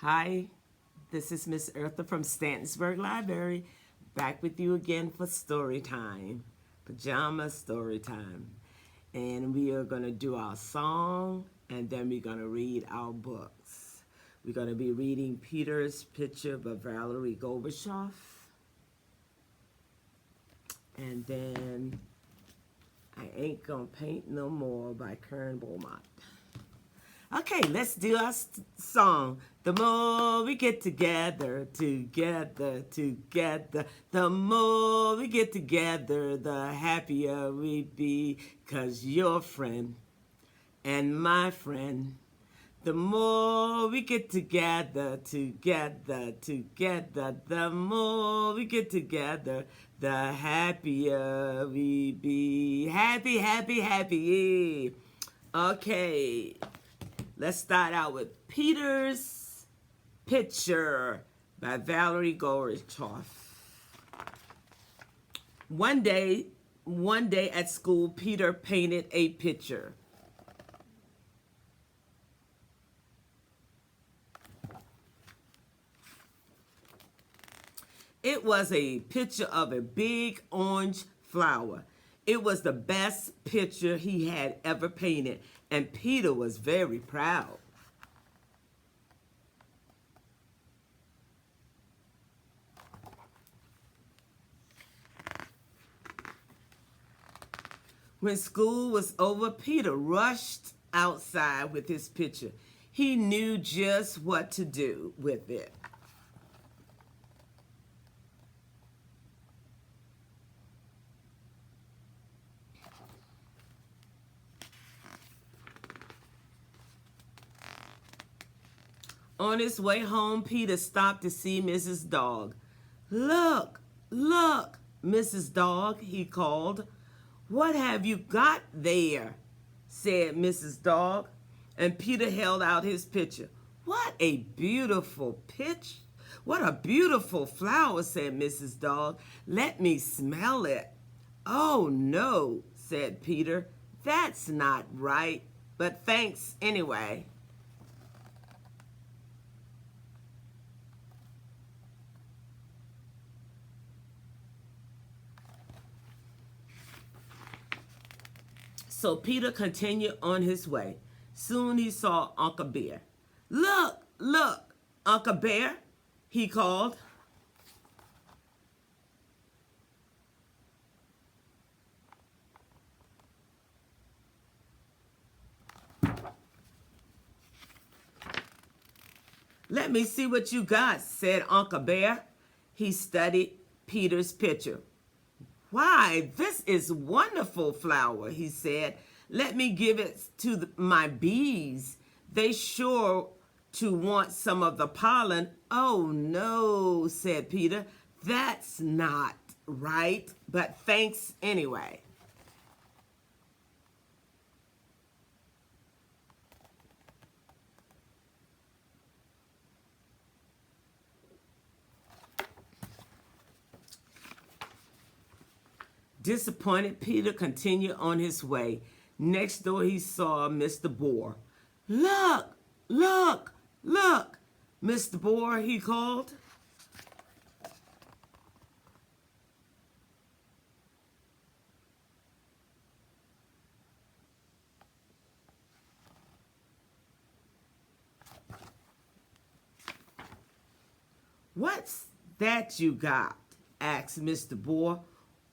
Hi, this is Miss Eartha from Stantonsburg Library, back with you again for story time, Pajama story time. And we are going to do our song, and then we're going to read our books. We're going to be reading Peter's Picture by Valerie Golbashoff, and then I Ain't Gonna Paint No More by Karen Beaumont. Okay, let's do our song. The more we get together, the more we get together, the happier we be, 'cause your friend and my friend. The more we get together, the more we get together, the happier we be. Happy, happy, happy. Okay. Let's start out with Peter's Picture by Valerie Golbashoff. One day at school, Peter painted a picture. It was a picture of a big orange flower. It was the best picture he had ever painted, and Peter was very proud. When school was over, Peter rushed outside with his picture. He knew just what to do with it. On his way home, Peter stopped to see Mrs. Dog. Look, look, Mrs. Dog, he called. What have you got there? Said Mrs. Dog, and Peter held out his picture. What a beautiful picture. What a beautiful flower, said Mrs. Dog. Let me smell it. Oh, no, said Peter. That's not right, but thanks anyway. So Peter continued on his way. Soon he saw Uncle Bear. Look, look, Uncle Bear, he called. Let me see what you got, said Uncle Bear. He studied Peter's picture. Why, this is wonderful flower, he said. Let me give it to my bees. They sure to want some of the pollen. Oh, no, said Peter. That's not right, but thanks anyway. Disappointed, Peter continued on his way. Next door he saw Mr. Boar. Look, look, look, Mr. Boar, he called. What's that you got? Asked Mr. Boar.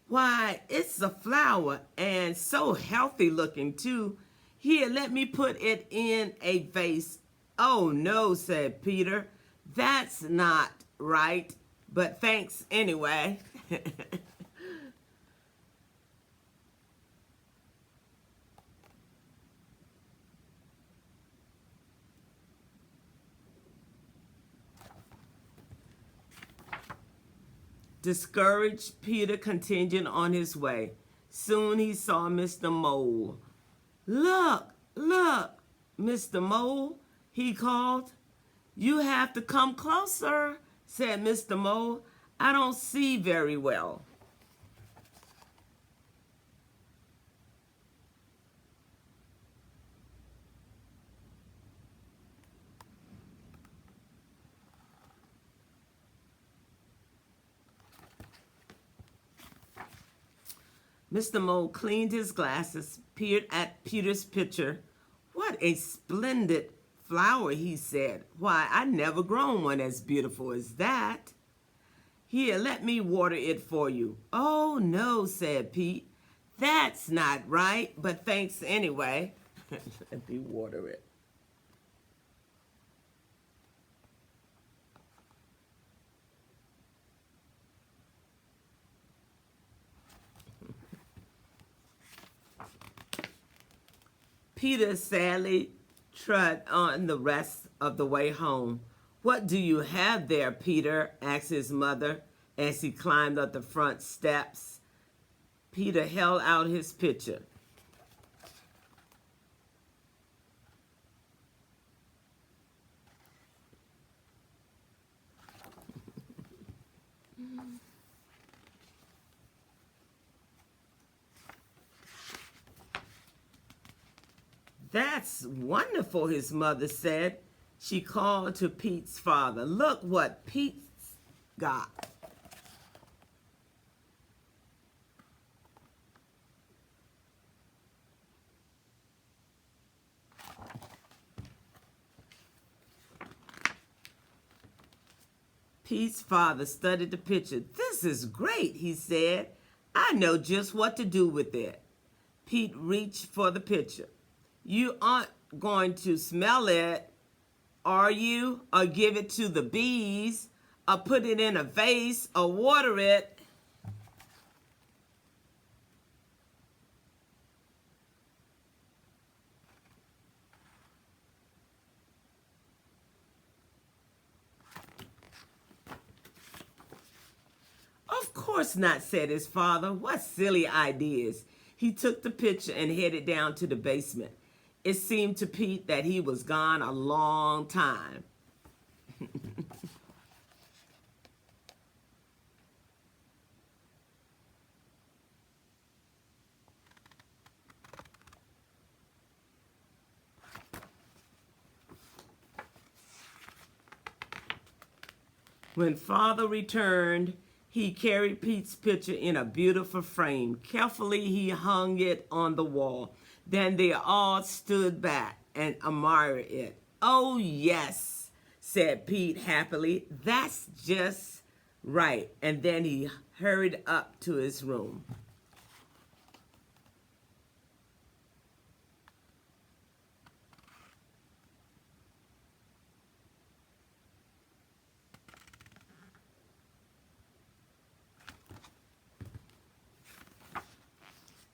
Why, it's a flower, and so healthy looking, too. Here, let me put it in a vase. Oh, no, said Peter. That's not right, but thanks anyway. Discouraged, Peter continued on his way. Soon he saw Mr. Mole. Look, look, Mr. Mole, he called. You have to come closer, said Mr. Mole. I don't see very well. Mr. Mole cleaned his glasses, peered at Peter's picture. What a splendid flower, he said. Why, I never grown one as beautiful as that. Here, let me water it for you. Oh, no, said Pete. That's not right, but thanks anyway. Let me water it. Peter sadly trod on the rest of the way home. What do you have there, Peter? Asked his mother as he climbed up the front steps. Peter held out his pitcher. That's wonderful, his mother said. She called to Pete's father. Look what Pete's got. Pete's father studied the picture. This is great, he said. I know just what to do with it. Pete reached for the pitcher. You aren't going to smell it, are you? Or give it to the bees, or put it in a vase, or water it. Of course not, said his father. What silly ideas. He took the pitcher and headed down to the basement. It seemed to Pete that he was gone a long time. When father returned, he carried Pete's picture in a beautiful frame. Carefully, he hung it on the wall. Then they all stood back and admired it. Oh, yes, said Pete happily. That's just right. And then he hurried up to his room.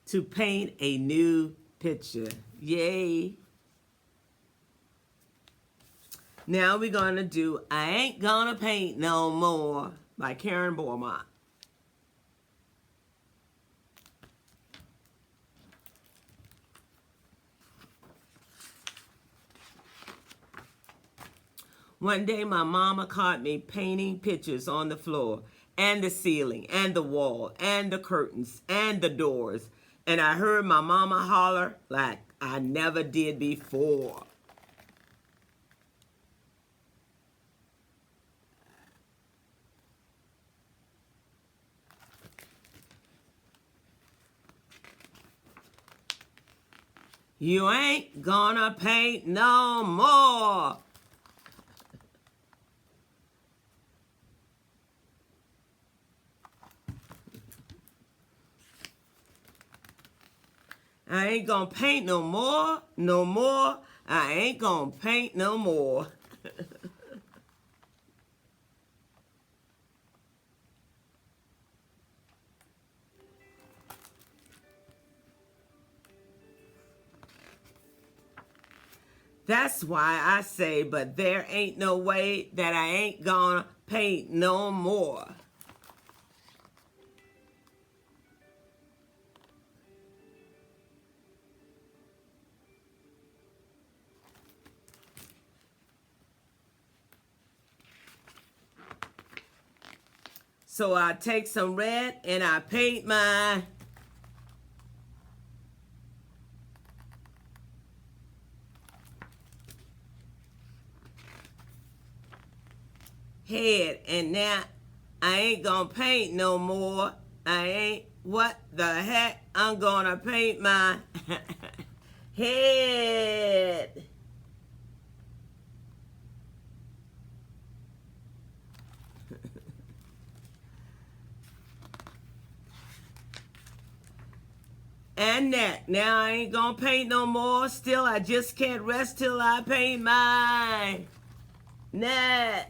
To paint a new picture. Yay. Now we're going to do I Ain't Gonna Paint No More by Karen Beaumont. One day my mama caught me painting pictures on the floor and the ceiling and the wall and the curtains and the doors. And I heard my mama holler like I never did before. You ain't gonna paint no more. I ain't gonna paint no more, no more. I ain't gonna paint no more. That's why I say, but there ain't no way that I ain't gonna paint no more. So I take some red and I paint my head. And now I ain't gonna paint no more. I ain't What the heck? I'm gonna paint my head. And neck. Now I ain't gonna paint no more. Still, I just can't rest till I paint my neck.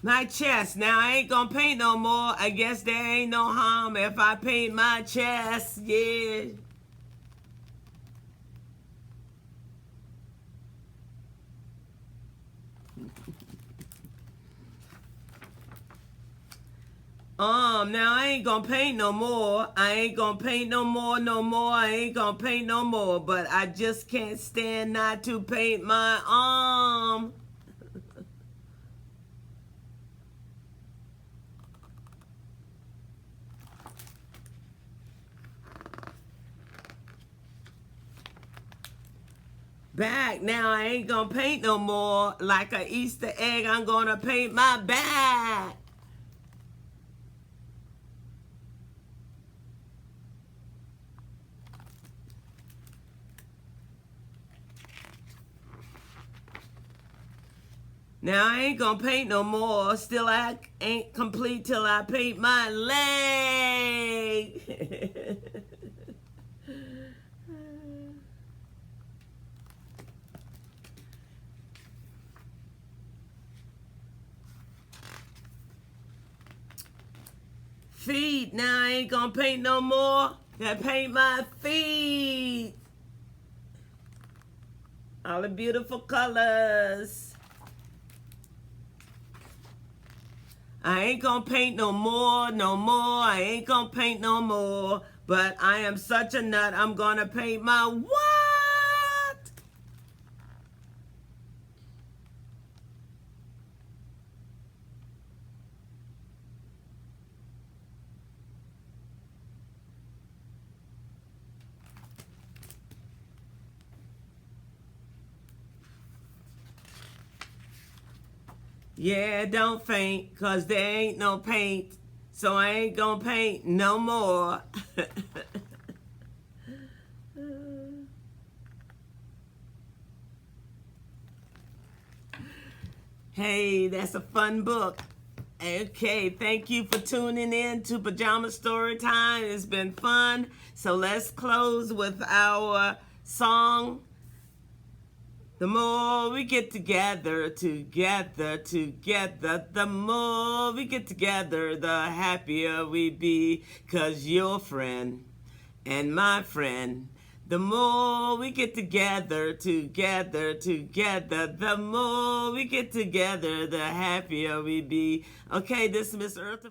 My chest. Now I ain't gonna paint no more. I guess there ain't no harm if I paint my chest. Yeah. Now I ain't gonna paint no more. I ain't gonna paint no more, no more. I ain't gonna paint no more. But I just can't stand not to paint my arm. Back. Now I ain't gonna paint no more. Like a Easter egg, I'm gonna paint my back. Now I ain't gonna paint no more. Still I ain't complete till I paint my leg. Feet. Now I ain't gonna paint no more. Gotta paint my feet. All the beautiful colors. I ain't gonna paint no more, no more. I ain't gonna paint no more. But I am such a nut, I'm gonna paint my what? Yeah, don't faint, 'cause there ain't no paint. So I ain't gonna paint no more. Hey, that's a fun book. Okay, thank you for tuning in to Pajama Storytime. It's been fun. So let's close with our song. The more we get together, the more we get together, the happier we be. 'Cause your friend and my friend, the more we get together, the more we get together, the happier we be. Okay, this is Miss Eartha.